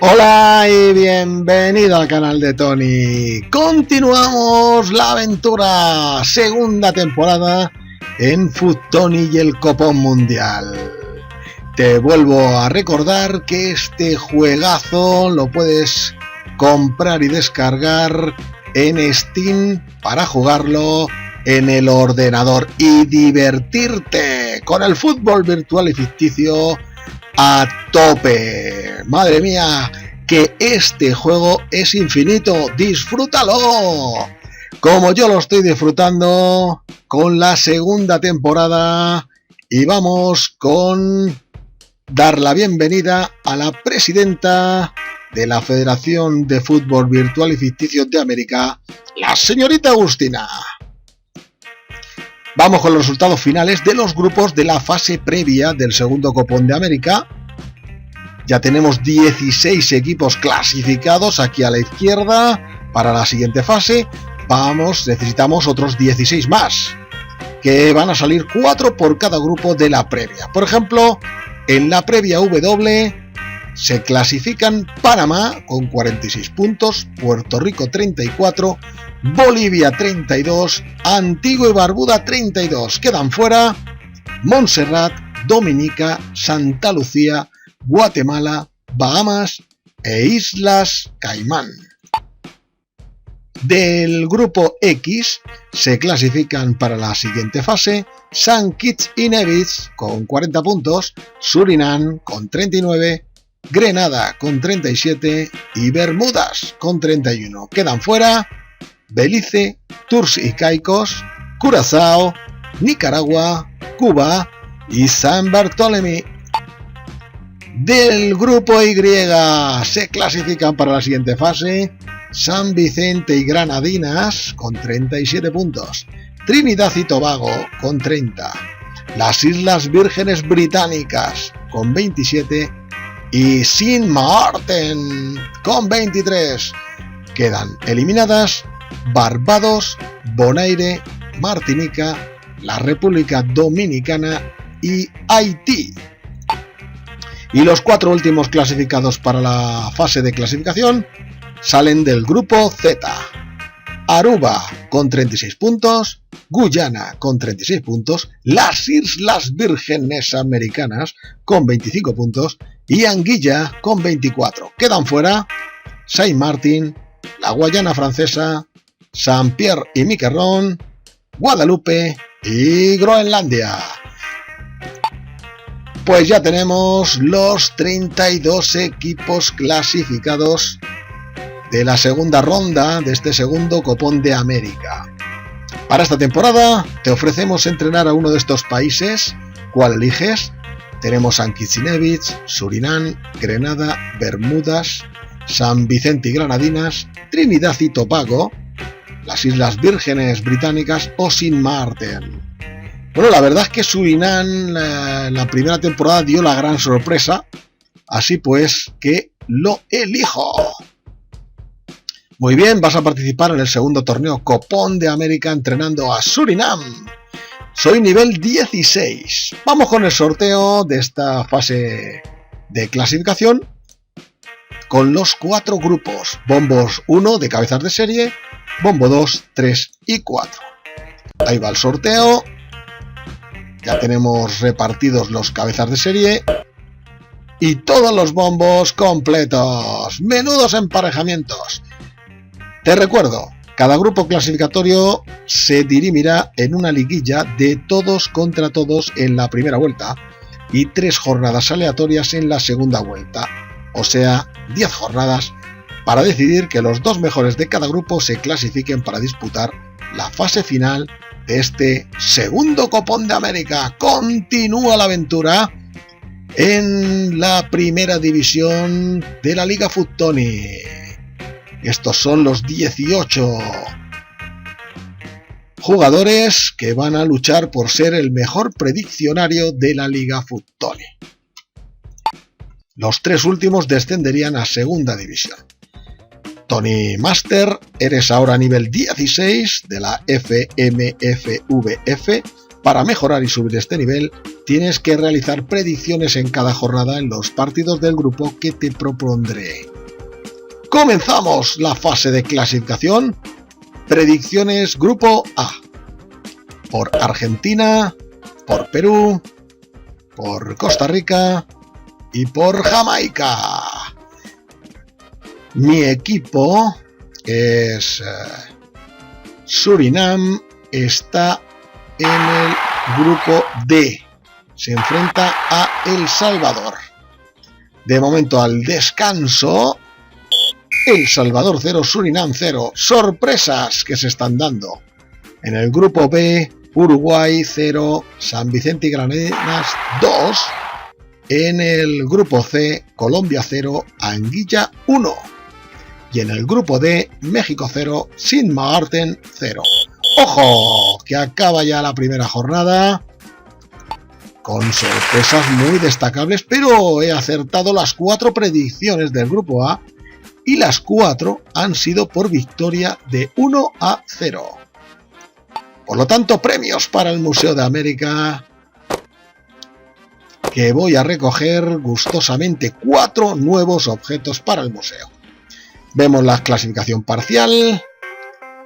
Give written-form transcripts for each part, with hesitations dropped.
Hola y bienvenido al canal de Tony. Continuamos la aventura, segunda temporada en FUT Tony y el Copón Mundial. Te vuelvo a recordar que este juegazo lo puedes comprar y descargar en Steam para jugarlo en el ordenador y divertirte con el fútbol virtual y ficticio a tope. Madre mía, que este juego es infinito. ¡Disfrútalo! Como yo lo estoy disfrutando con la segunda temporada. Y vamos con dar la bienvenida a la presidenta de la Federación de Fútbol Virtual y Ficticio de América, la señorita Agustina. Vamos con los resultados finales de los grupos de la fase previa del segundo Copón de América. Ya tenemos 16 equipos clasificados aquí a la izquierda para la siguiente fase. Necesitamos otros 16 más, que van a salir 4 por cada grupo de la previa. Por ejemplo, en la previa W se clasifican Panamá con 46 puntos, Puerto Rico 34, Bolivia 32, Antigua y Barbuda 32. Quedan fuera Montserrat, Dominica, Santa Lucía, Guatemala, Bahamas e Islas Caimán. Del grupo X se clasifican para la siguiente fase Saint Kitts y Nevis con 40 puntos, Surinam con 39, Grenada con 37 y Bermudas con 31. Quedan fuera Belice, Turks y Caicos, Curazao, Nicaragua, Cuba y San Bartolomé. Del grupo Y se clasifican para la siguiente fase San Vicente y Granadinas con 37 puntos, Trinidad y Tobago con 30, las Islas Vírgenes Británicas con 27 y Sint Maarten con 23. Quedan eliminadas Barbados, Bonaire, Martinica, la República Dominicana y Haití. Y los 4 últimos clasificados para la fase de clasificación salen del grupo Z. Aruba con 36 puntos, Guyana con 36 puntos, las Islas Vírgenes Americanas con 25 puntos y Anguilla con 24. Quedan fuera Saint Martin, la Guayana Francesa, Saint-Pierre y Miquelon, Guadalupe y Groenlandia. Pues ya tenemos los 32 equipos clasificados de la segunda ronda de este segundo Copón de América. Para esta temporada te ofrecemos entrenar a uno de estos países. ¿Cuál eliges? Tenemos Saint Kitts y Nevis, Surinam, Grenada, Bermudas, San Vicente y Granadinas, Trinidad y Tobago, las Islas Vírgenes Británicas o Sint Maarten. Bueno, la verdad es que Surinam la primera temporada dio la gran sorpresa, así pues que lo elijo. Muy bien, vas a participar en el segundo torneo Copón de América entrenando a Surinam. Soy nivel 16. Vamos con el sorteo de esta fase de clasificación con los 4 grupos. Bombos 1 de cabezas de serie, bombo 2, 3 y 4. Ahí va el sorteo. Ya tenemos repartidos los cabezas de serie y todos los bombos completos. Menudos emparejamientos. Te recuerdo, cada grupo clasificatorio se dirimirá en una liguilla de todos contra todos en la primera vuelta y 3 jornadas aleatorias en la segunda vuelta, o sea, 10 jornadas para decidir que los 2 mejores de cada grupo se clasifiquen para disputar la fase final de este segundo Copón de América. Continúa la aventura en la primera división de la Liga FUT Tony. Estos son los 18 jugadores que van a luchar por ser el mejor prediccionario de la Liga FUT Tony. Los 3 últimos descenderían a segunda división. Tony Master, eres ahora nivel 16 de la FMFVF, Para mejorar y subir este nivel, tienes que realizar predicciones en cada jornada en los partidos del grupo que te propondré. Comenzamos la fase de clasificación. Predicciones Grupo A. Por Argentina, por Perú, por Costa Rica y por Jamaica. Mi equipo, que es Surinam, está en el grupo D. Se enfrenta a El Salvador. De momento al descanso, El Salvador 0, Surinam 0. Sorpresas que se están dando. En el grupo B, Uruguay 0, San Vicente y Granadinas 2. En el grupo C, Colombia 0, Anguilla 1. Y en el grupo D, México 0, Sint Maarten 0. ¡Ojo! Que acaba ya la primera jornada con sorpresas muy destacables, pero he acertado las 4 predicciones del grupo A y las 4 han sido por victoria de 1-0. Por lo tanto, premios para el Museo de América, que voy a recoger gustosamente 4 nuevos objetos para el museo. Vemos la clasificación parcial.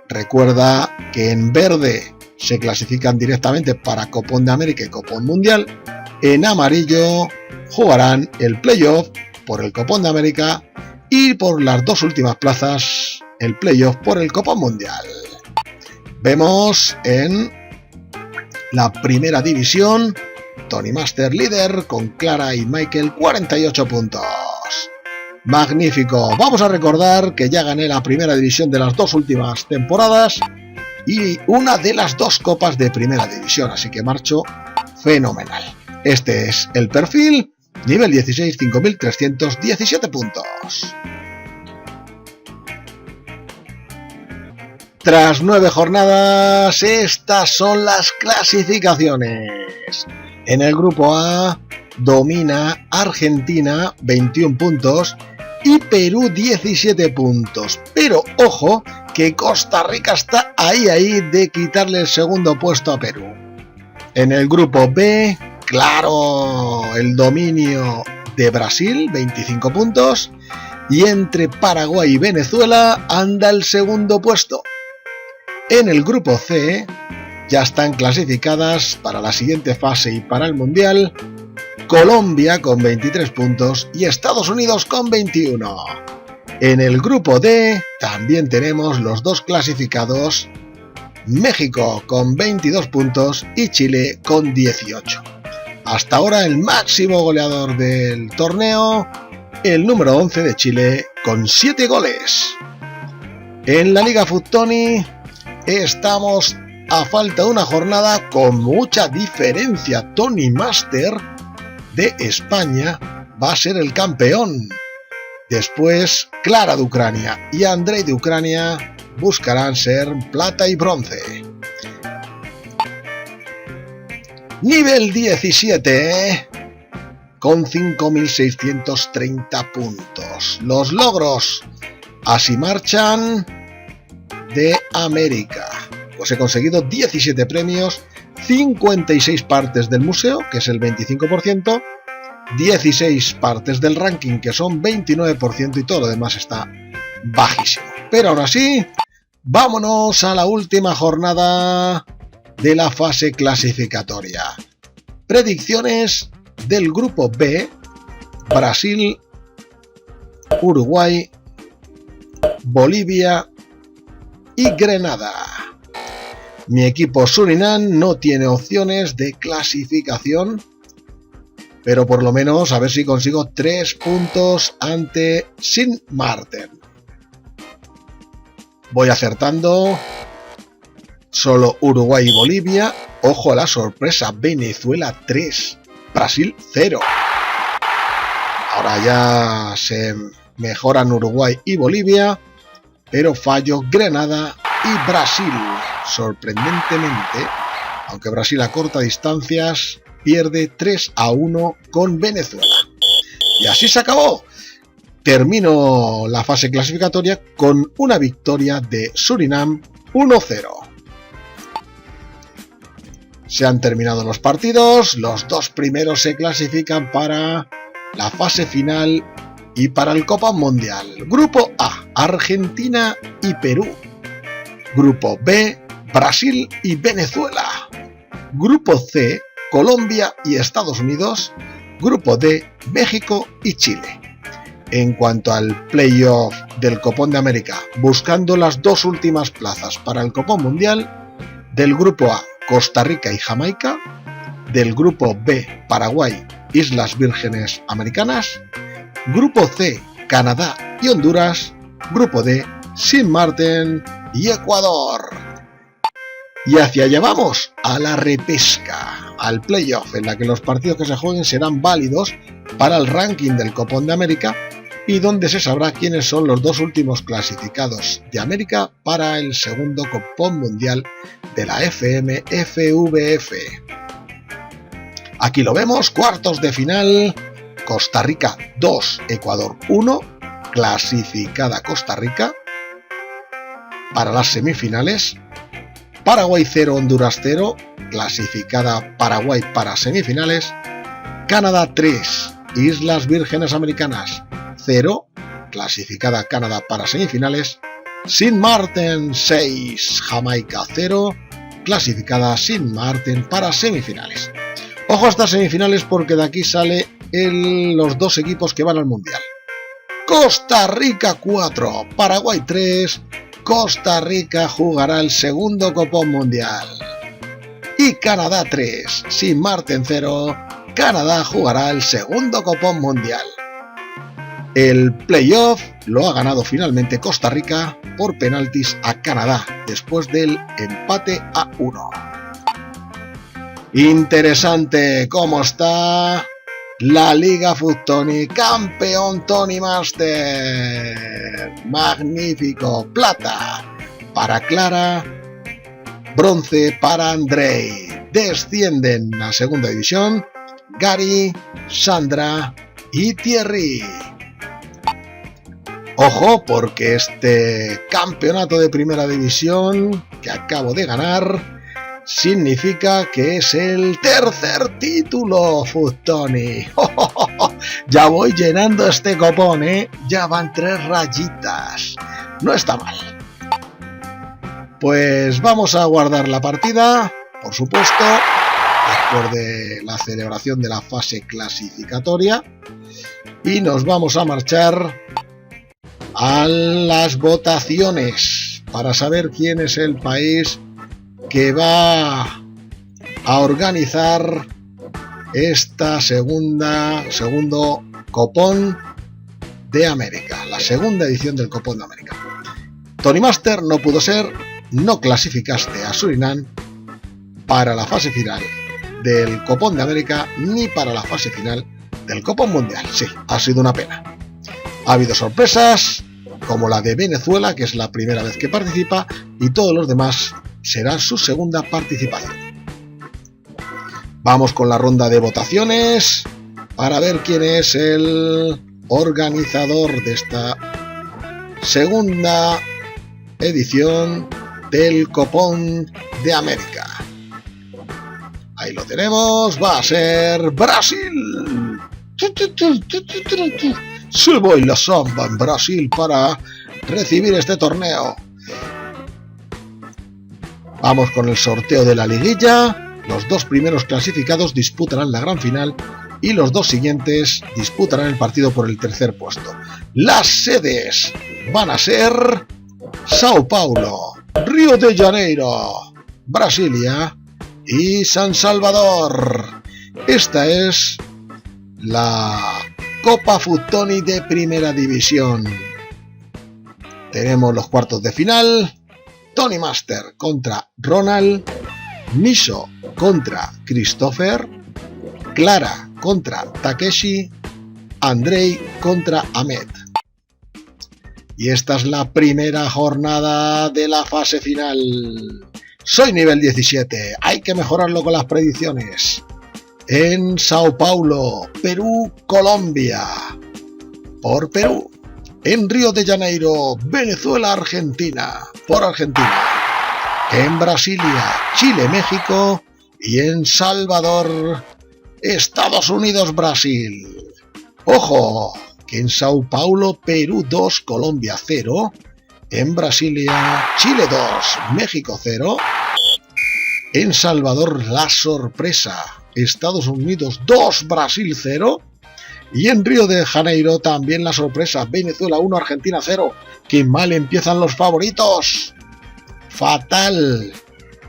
Recuerda que en verde se clasifican directamente para Copón de América y Copón Mundial. En amarillo jugarán el playoff por el Copón de América y por las 2 últimas plazas el playoff por el Copón Mundial. Vemos en la primera división Tony Master líder con Clara y Michael 48 puntos. Magnífico. Vamos a recordar que ya gané la primera división de las 2 últimas temporadas y una de las 2 copas de primera división, así que marcho fenomenal. Este es el perfil, nivel 16, 5.317 puntos. Tras 9 jornadas, estas son las clasificaciones. En el grupo A domina Argentina 21 puntos y Perú 17 puntos. Pero ojo que Costa Rica está ahí de quitarle el segundo puesto a Perú. En el grupo B, claro, el dominio de Brasil, 25 puntos. Y entre Paraguay y Venezuela anda el segundo puesto. En el grupo C ya están clasificadas para la siguiente fase y para el Mundial Colombia con 23 puntos y Estados Unidos con 21. En el grupo D también tenemos los 2 clasificados, México con 22 puntos y Chile con 18. Hasta ahora el máximo goleador del torneo, el número 11 de Chile con 7 goles. En la Liga Foot Tony estamos a falta de una jornada con mucha diferencia. Tony Master de España va a ser el campeón. Después Clara de Ucrania y Andrei de Ucrania buscarán ser plata y bronce. Nivel 17 con 5.630 puntos. Los logros así marchan de América. Pues he conseguido 17 premios, 56 partes del museo, que es el 25%, 16 partes del ranking, que son 29%, y todo lo demás está bajísimo. Pero aún así, vámonos a la última jornada de la fase clasificatoria. Predicciones del grupo B: Brasil, Uruguay, Bolivia y Grenada. Mi equipo Surinam no tiene opciones de clasificación, pero por lo menos a ver si consigo 3 puntos ante Sint Maarten. Voy acertando. Solo Uruguay y Bolivia. Ojo a la sorpresa, Venezuela 3, Brasil 0. Ahora ya se mejoran Uruguay y Bolivia, pero fallo Grenada y Brasil. Sorprendentemente, aunque Brasil a corta distancias pierde 3-1 con Venezuela. Y así se acabó. Termino la fase clasificatoria con una victoria de Surinam 1-0. Se han terminado los partidos, los dos primeros se clasifican para la fase final y para el Copa Mundial. Grupo A, Argentina y Perú. Grupo B, Brasil y Venezuela. Grupo C, Colombia y Estados Unidos. Grupo D, México y Chile. En cuanto al playoff del Copón de América, buscando las dos últimas plazas para el Copón Mundial, del Grupo A, Costa Rica y Jamaica. Del Grupo B, Paraguay, Islas Vírgenes Americanas. Grupo C, Canadá y Honduras. Grupo D, Sint Maarten y Ecuador. Y hacia allá vamos, a la repesca, al playoff, en la que los partidos que se jueguen serán válidos para el ranking del Copón de América y donde se sabrá quiénes son los dos últimos clasificados de América para el segundo Copón Mundial de la FMFVF. Aquí lo vemos, cuartos de final, Costa Rica 2, Ecuador 1, clasificada Costa Rica. Para las semifinales, Paraguay 0, Honduras 0, clasificada Paraguay para semifinales. Canadá 3, Islas Vírgenes Americanas 0, clasificada Canadá para semifinales. Sint Maarten 6, Jamaica 0, clasificada Sint Maarten para semifinales. Ojo a estas semifinales porque de aquí sale los dos equipos que van al Mundial. Costa Rica 4, Paraguay 3, Costa Rica jugará el segundo Copón Mundial. Y Canadá 3, Sint Maarten 0, Canadá jugará el segundo Copón Mundial. El playoff lo ha ganado finalmente Costa Rica por penaltis a Canadá después del empate a 1. Interesante cómo está la Liga FUT-Tony, campeón Tony Master. Magnífico, plata para Clara, bronce para Andrei. Descienden a segunda división Gary, Sandra y Thierry. Ojo, porque este campeonato de primera división que acabo de ganar significa que es el tercer título FUT-Tony. Ya voy llenando este copón, ya van 3 rayitas. No está mal. Pues vamos a guardar la partida, por supuesto, después de la celebración de la fase clasificatoria, y nos vamos a marchar a las votaciones para saber quién es el país que va a organizar esta segundo Copón de América, la segunda edición del Copón de América. Tony Master no pudo ser, no clasificaste a Surinam para la fase final del Copón de América ni para la fase final del Copón Mundial. Sí, ha sido una pena. Ha habido sorpresas, como la de Venezuela, que es la primera vez que participa, y todos los demás será su segunda participación. Vamos con la ronda de votaciones para ver quién es el organizador de esta segunda edición del Copón de América. Ahí lo tenemos, va a ser Brasil. Se baila samba en Brasil para recibir este torneo. Vamos con el sorteo de la liguilla. Los dos primeros clasificados disputarán la gran final y los dos siguientes disputarán el partido por el tercer puesto. Las sedes van a ser Sao Paulo, Río de Janeiro, Brasilia y San Salvador. Esta es la Copa FUT-Tony de Primera División. Tenemos los cuartos de final. Tony Master contra Ronald, Miso contra Christopher, Clara contra Takeshi, Andrei contra Ahmed. Y esta es la primera jornada de la fase final. Soy nivel 17, hay que mejorarlo con las predicciones. En Sao Paulo, Perú, Colombia. Por Perú. En Río de Janeiro, Venezuela, Argentina. Por Argentina. En Brasilia, Chile, México. Y en Salvador, Estados Unidos, Brasil. ¡Ojo! Que en Sao Paulo, Perú 2, Colombia 0. En Brasilia, Chile 2, México 0. En Salvador, la sorpresa, Estados Unidos 2, Brasil 0. Y en Río de Janeiro también la sorpresa, Venezuela 1, Argentina 0. ¡Qué mal empiezan los favoritos! ¡Fatal!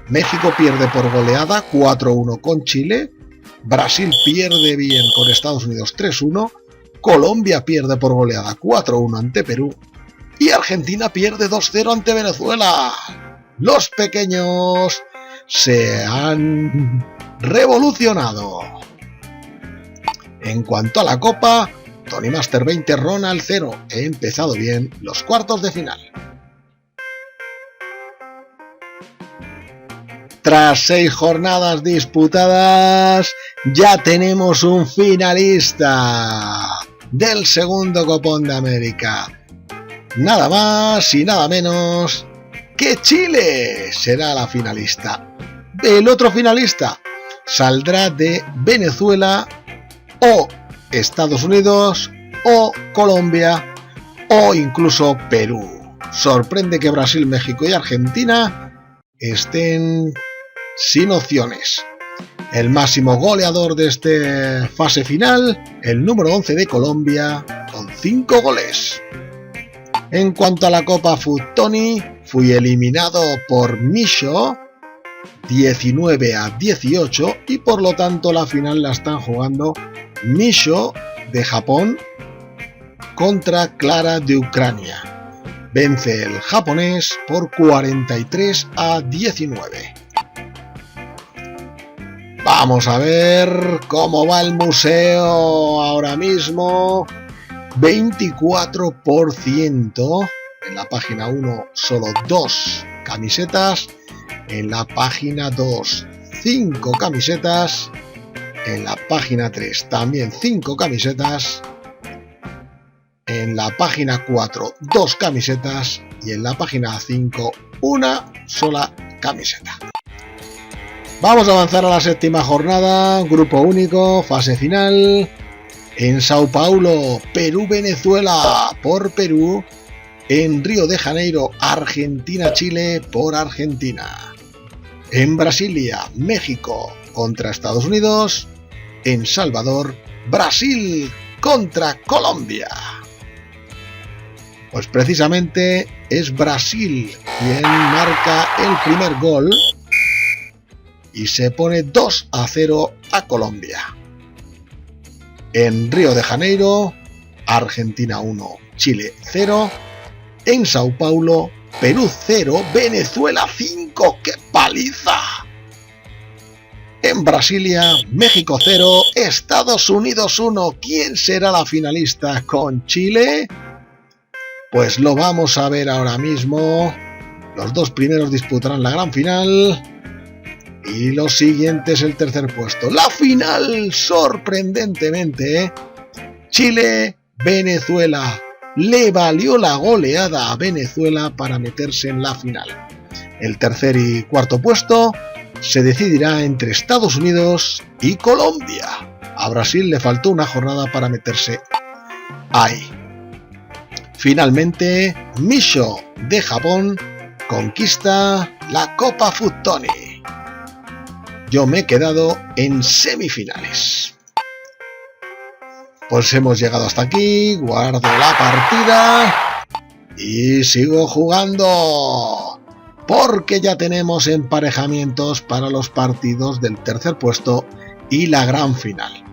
México pierde por goleada 4-1 con Chile. Brasil pierde bien con Estados Unidos 3-1. Colombia pierde por goleada 4-1 ante Perú. Y Argentina pierde 2-0 ante Venezuela. Los pequeños se han revolucionado. En cuanto a la Copa, Tony Master 20, Ronald 0. He empezado bien los cuartos de final. Tras 6 jornadas disputadas, ya tenemos un finalista del segundo Copón de América. Nada más y nada menos que Chile será la finalista. El otro finalista saldrá de Venezuela o Estados Unidos o Colombia o incluso Perú. Sorprende que Brasil, México y Argentina estén sin opciones. El máximo goleador de esta fase final, el número 11 de Colombia, con 5 goles. En cuanto a la Copa Tony, fui eliminado por Misho 19-18 y por lo tanto la final la están jugando Misho de Japón contra Clara de Ucrania. Vence el japonés por 43-19. Vamos a ver cómo va el museo ahora mismo. 24%. En la página 1 solo 2 camisetas. En la página 2 5 camisetas. En la página 3 también 5 camisetas. En la página 4 2 camisetas. Y en la página 5 una sola camiseta. Vamos a avanzar a la séptima jornada, grupo único, fase final. En Sao Paulo, Perú-Venezuela por Perú. En Río de Janeiro, Argentina-Chile por Argentina. En Brasilia, México contra Estados Unidos. En Salvador, Brasil contra Colombia. Pues precisamente es Brasil quien marca el primer gol. Y se pone 2-0 a Colombia. En Río de Janeiro, Argentina 1, Chile 0. En Sao Paulo, Perú 0, Venezuela 5. ¡Qué paliza! En Brasilia, México 0, Estados Unidos 1. ¿Quién será la finalista con Chile? Pues lo vamos a ver ahora mismo. Los dos primeros disputarán la gran final. Y lo siguiente es el tercer puesto. La final, sorprendentemente, Chile-Venezuela. Le valió la goleada a Venezuela para meterse en la final. El tercer y cuarto puesto se decidirá entre Estados Unidos y Colombia. A Brasil le faltó una jornada para meterse ahí. Finalmente, Misho de Japón conquista la Copa Tony. Yo me he quedado en semifinales. Pues hemos llegado hasta aquí, guardo la partida y sigo jugando. Porque ya tenemos emparejamientos para los partidos del tercer puesto y la gran final.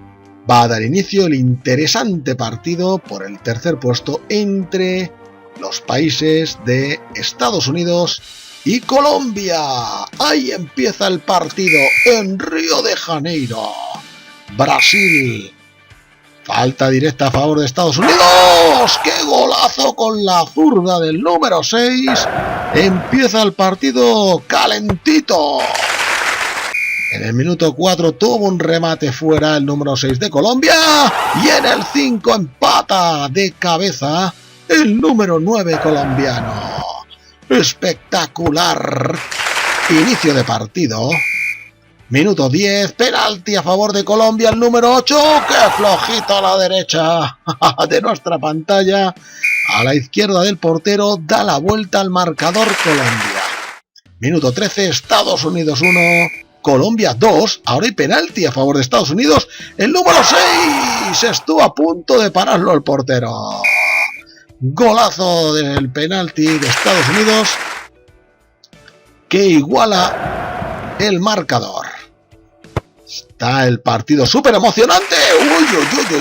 Va a dar inicio el interesante partido por el tercer puesto entre los países de Estados Unidos y Colombia. Ahí empieza el partido en Río de Janeiro. Brasil. Falta directa a favor de Estados Unidos. ¡Qué golazo con la zurda del número 6! Empieza el partido calentito. En el minuto 4 tuvo un remate fuera el número 6 de Colombia. Y en el 5 empata de cabeza el número 9 colombiano. Espectacular inicio de partido Minuto 10, penalti a favor de Colombia, el número 8, ¡qué flojito a la derecha de nuestra pantalla! A la izquierda del portero, da la vuelta al marcador Colombia. Minuto 13, Estados Unidos 1, Colombia 2, ahora hay penalti a favor de Estados Unidos, el número 6, estuvo a punto de pararlo el portero. Golazo del penalti de Estados Unidos que iguala el marcador. Está el partido súper emocionante.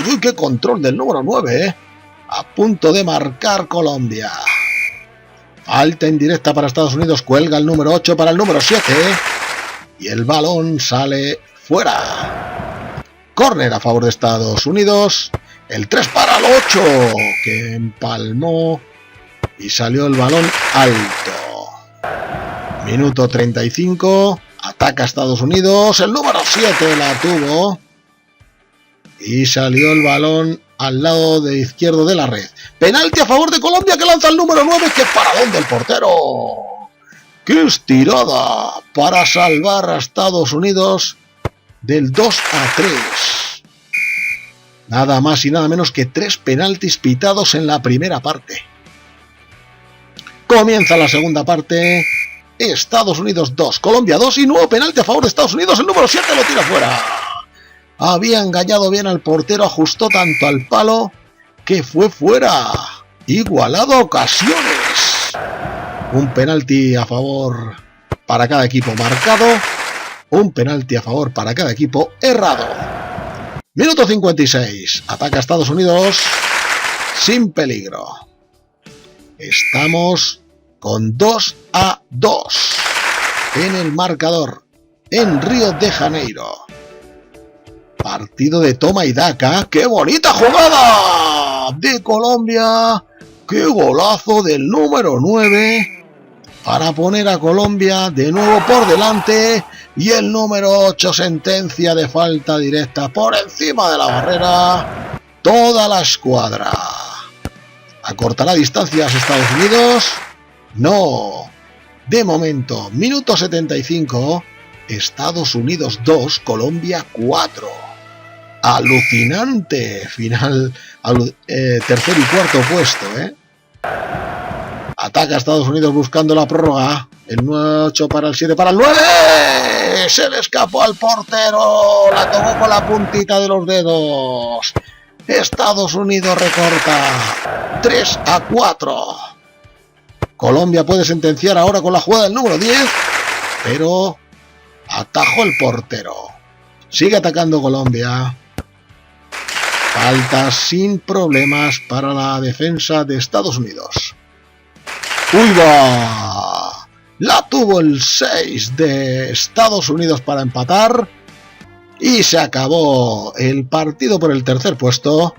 Uy, qué control del número 9, a punto de marcar Colombia. Falta indirecta para Estados Unidos, cuelga el número 8 para el número 7 y el balón sale fuera. Córner a favor de Estados Unidos, el 3 para el 8 que empalmó y salió el balón alto. Minuto 35, ataca Estados Unidos, el número 7 la tuvo y salió el balón al lado de izquierdo de la red. Penalti a favor de Colombia que lanza el número 9, que paradón del portero. ¡Qué estirada para salvar a Estados Unidos del 2-3! Nada más y nada menos que 3 penaltis pitados en la primera parte. Comienza la segunda parte. Estados Unidos 2, Colombia 2 y nuevo penalti a favor de Estados Unidos. El número 7 lo tira fuera. Había engañado bien al portero, ajustó tanto al palo que fue fuera. Igualado a ocasiones. Un penalti a favor para cada equipo marcado. Un penalti a favor para cada equipo errado. Minuto 56. Ataca Estados Unidos sin peligro. Estamos con 2-2 en el marcador en Río de Janeiro. Partido de toma y daca. ¡Qué bonita jugada de Colombia! ¡Qué golazo del número 9! Para poner a Colombia de nuevo por delante. Y el número 8 sentencia de falta directa por encima de la barrera. Toda la escuadra. ¿Acortará distancias Estados Unidos? No. De momento, minuto 75. Estados Unidos 2, Colombia 4. Alucinante final, tercer y cuarto puesto, Ataca a Estados Unidos buscando la prórroga. El 8 para el 7 para el 9. Se le escapó al portero. La tomó con la puntita de los dedos. Estados Unidos recorta. 3-4. Colombia puede sentenciar ahora con la jugada del número 10. Pero atajó el portero. Sigue atacando Colombia. Falta sin problemas para la defensa de Estados Unidos. ¡Uy, va! La tuvo el 6 de Estados Unidos para empatar. Y se acabó el partido por el tercer puesto.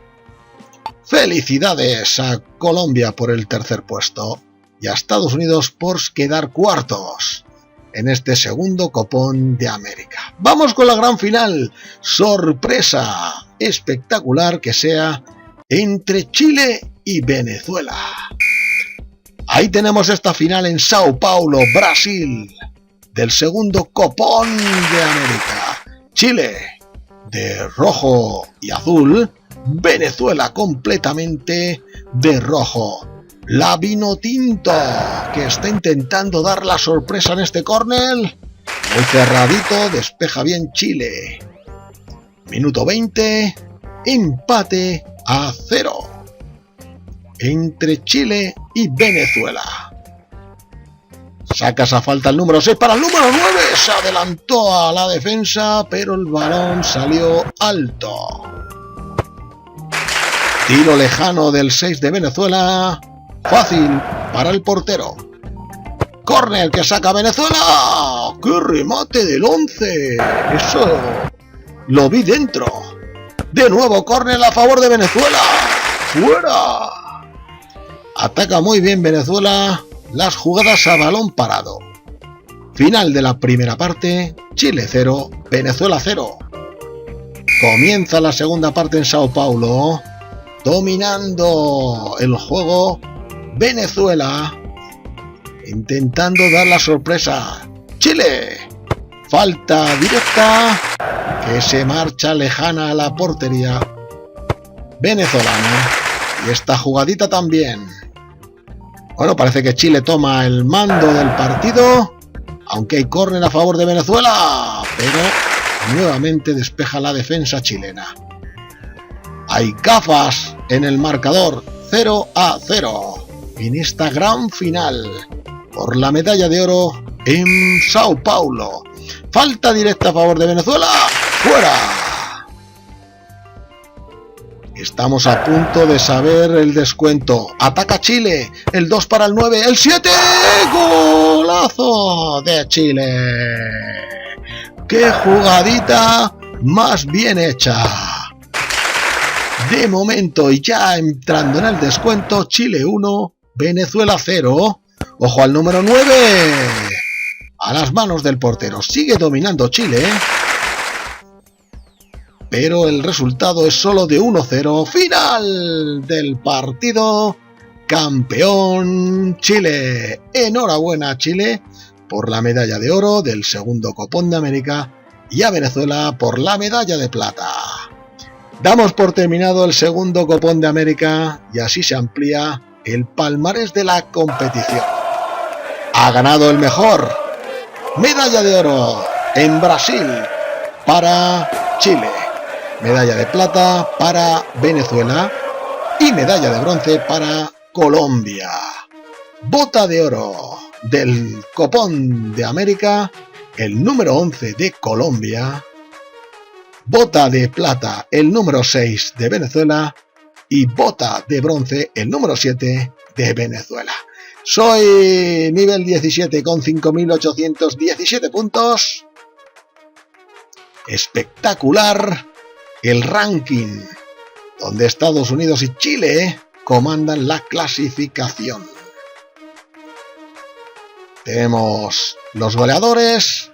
Felicidades a Colombia por el tercer puesto. Y a Estados Unidos por quedar cuartos en este segundo Copón de América. Vamos con la gran final. Sorpresa espectacular que sea entre Chile y Venezuela. Ahí tenemos esta final en Sao Paulo, Brasil, del segundo Copón de América. Chile de rojo y azul, Venezuela completamente de rojo. La Vinotinto, que está intentando dar la sorpresa en este córner. Muy cerradito, despeja bien Chile. Minuto 20, empate a 0 entre Chile y Venezuela. Saca esa falta el número 6 para el número 9. Se adelantó a la defensa, pero el balón salió alto. Tiro lejano del 6 de Venezuela. Fácil para el portero. Córner que saca Venezuela. ¡Qué remate del 11! Eso lo vi dentro. De nuevo córner a favor de Venezuela. ¡Fuera! Ataca muy bien Venezuela las jugadas a balón parado. Final de la primera parte. Chile 0, Venezuela 0. Comienza la segunda parte en Sao Paulo. Dominando el juego Venezuela, intentando dar la sorpresa. Chile Falta directa que se marcha lejana a la portería venezolana. Y esta jugadita también. Bueno, parece que Chile toma el mando del partido, aunque hay córner a favor de Venezuela, pero nuevamente despeja la defensa chilena. Hay gafas en el marcador, 0-0 en esta gran final por la medalla de oro en Sao Paulo. Falta directa a favor de Venezuela. ¡Fuera! Estamos a punto de saber el descuento. Ataca Chile. El 2 para el 9. El 7. ¡Golazo de Chile! ¡Qué jugadita más bien hecha! De momento, y ya entrando en el descuento, Chile 1, Venezuela 0. Ojo al número 9. A las manos del portero. Sigue dominando Chile, pero el resultado es solo de 1-0. Final del partido. Campeón Chile. Enhorabuena a Chile por la medalla de oro del segundo Copón de América y a Venezuela por la medalla de plata. Damos por terminado el segundo Copón de América y así se amplía el palmarés de la competición. Ha ganado el mejor. Medalla de oro en Brasil para Chile. Medalla de plata para Venezuela y medalla de bronce para Colombia. Bota de oro del Copón de América, el número 11 de Colombia. Bota de plata, el número 6 de Venezuela. Y bota de bronce, el número 7 de Venezuela. Soy nivel 17 con 5.817 puntos. Espectacular el ranking, donde Estados Unidos y Chile comandan la clasificación. Tenemos los goleadores.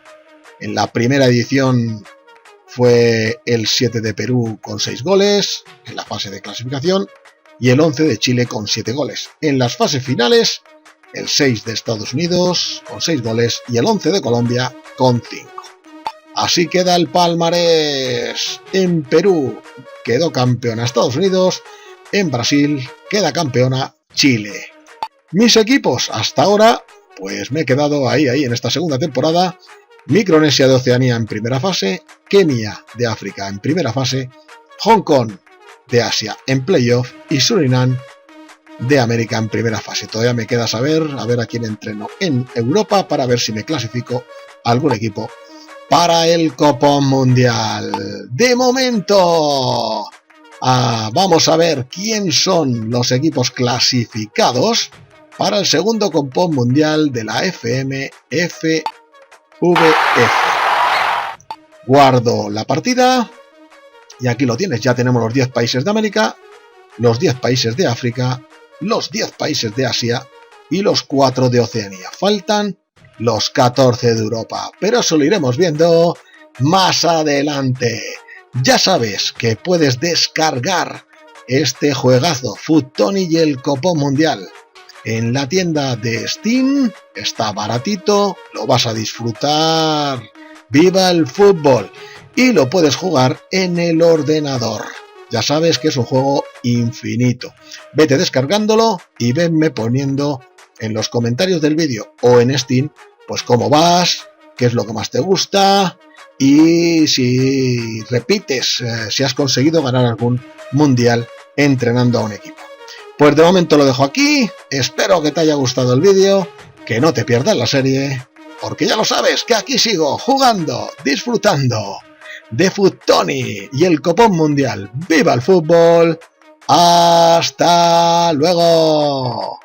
En la primera edición fue el 7 de Perú con 6 goles en la fase de clasificación y el 11 de Chile con 7 goles. En las fases finales, el 6 de Estados Unidos con 6 goles y el 11 de Colombia con 5. Así queda el palmarés. En Perú quedó campeona Estados Unidos, en Brasil queda campeona Chile. Mis equipos hasta ahora, pues me he quedado ahí en esta segunda temporada. Micronesia de Oceanía en primera fase, Kenia de África en primera fase, Hong Kong de Asia en playoff y Surinam de América en primera fase. Todavía me queda saber a ver a quién entreno en Europa para ver si me clasifico a algún equipo para el Copón Mundial. De momento, vamos a ver quién son los equipos clasificados para el segundo Copón Mundial de la FMFVF. Guardo la partida y aquí lo tienes. Ya tenemos los 10 países de América, los 10 países de África, los 10 países de Asia y los 4 de Oceanía. Faltan los 14 de Europa, pero eso lo iremos viendo más adelante. Ya sabes que puedes descargar este juegazo Foot Tony y el Copón Mundial en la tienda de Steam. Está baratito, lo vas a disfrutar. ¡Viva el fútbol! Y lo puedes jugar en el ordenador. Ya sabes que es un juego infinito. Vete descargándolo y venme poniendo en los comentarios del vídeo o en Steam, pues cómo vas, qué es lo que más te gusta y si repites, si has conseguido ganar algún mundial entrenando a un equipo. Pues de momento lo dejo aquí, espero que te haya gustado el vídeo, que no te pierdas la serie, porque ya lo sabes que aquí sigo jugando, disfrutando de Foot Tony y el Copón Mundial. ¡Viva el fútbol! ¡Hasta luego!